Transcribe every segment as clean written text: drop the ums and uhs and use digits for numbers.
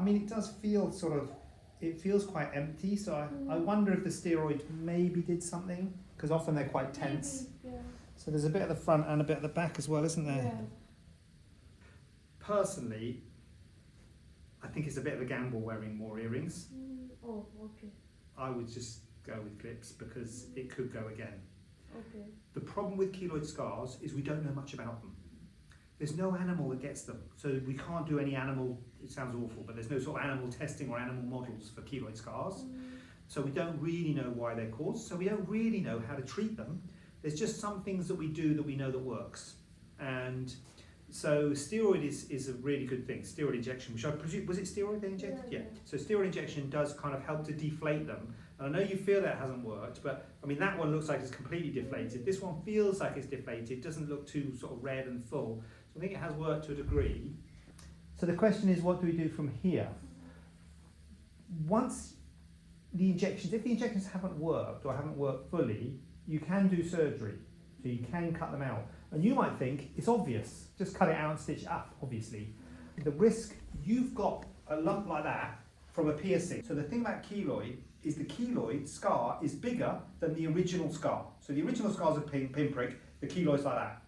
mean, it does feel it feels quite empty, so I wonder if the steroid maybe did something, because often they're quite tense. Maybe, yeah. So there's a bit at the front and a bit at the back as well, isn't there? Yeah. Personally, I think it's a bit of a gamble wearing more earrings. Oh, okay. I would just go with clips because it could go again. Okay. The problem with keloid scars is we don't know much about them. There's no animal that gets them, so we can't do any animal, it sounds awful, but there's no sort of animal testing or animal models for keloid scars. So we don't really know why they're caused, so we don't really know how to treat them. There's just some things that we do that we know that works. And so steroid is a really good thing. Steroid injection, which I presume, was it steroid they injected? Yeah. So steroid injection does kind of help to deflate them. And I know you feel that hasn't worked, but I mean that one looks like it's completely deflated. This one feels like it's deflated, doesn't look too sort of red and full. So I think it has worked to a degree. So the question is, what do we do from here? Once the injections, if the injections haven't worked or haven't worked fully, you can do surgery. So you can cut them out. And you might think it's obvious, just cut it out and stitch it up, obviously. The risk, you've got a lump like that from a piercing. So the thing about keloid is the keloid scar is bigger than the original scar. So the original scar is a pinprick, the keloid's like that.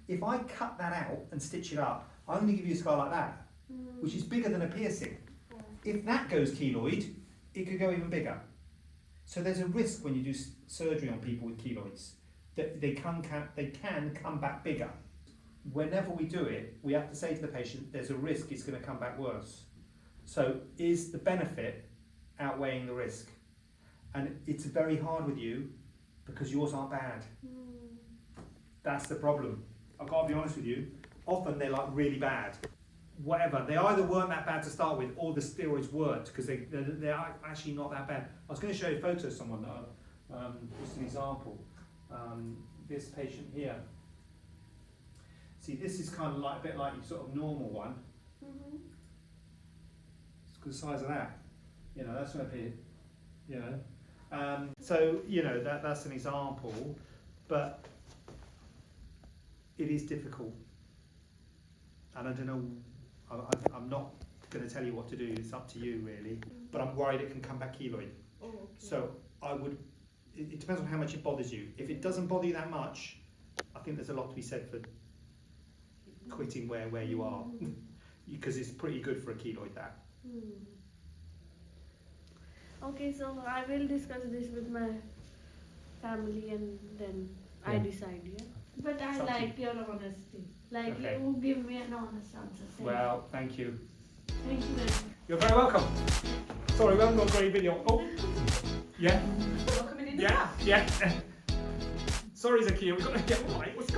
If I cut that out and stitch it up, I'm going to give you a scar like that, which is bigger than a piercing. If that goes keloid, it could go even bigger. So there's a risk when you do surgery on people with keloids that they can come back bigger. Whenever we do it, we have to say to the patient, there's a risk it's going to come back worse. So is the benefit outweighing the risk? And it's very hard with you because yours aren't bad. That's the problem. I've got to be honest with you, often they're like really bad. Whatever, they either weren't that bad to start with or the steroids worked because they're actually not that bad. I was going to show you a photo of someone, just an example. This patient here. See, this is kind of like a bit like your sort of normal one. It's the size of that. You know, that's going to be, you know. So, you know, that's an example, but it is difficult. And I don't know, I'm not going to tell you what to do, it's up to you really, but I'm worried it can come back keloid. Oh, okay. So I would, it depends on how much it bothers you. If it doesn't bother you that much, I think there's a lot to be said for quitting where you are, because it's pretty good for a keloid that. Okay, so I will discuss this with my family and then I decide, yeah? But I like your honesty. Like Okay. you give me an honest answer. Well, thank you. Thank you very much. You're very welcome. Sorry, we haven't got a great video. Oh, yeah, Welcome in. yeah. Sorry, Zakia, we've got to get right. What's going on?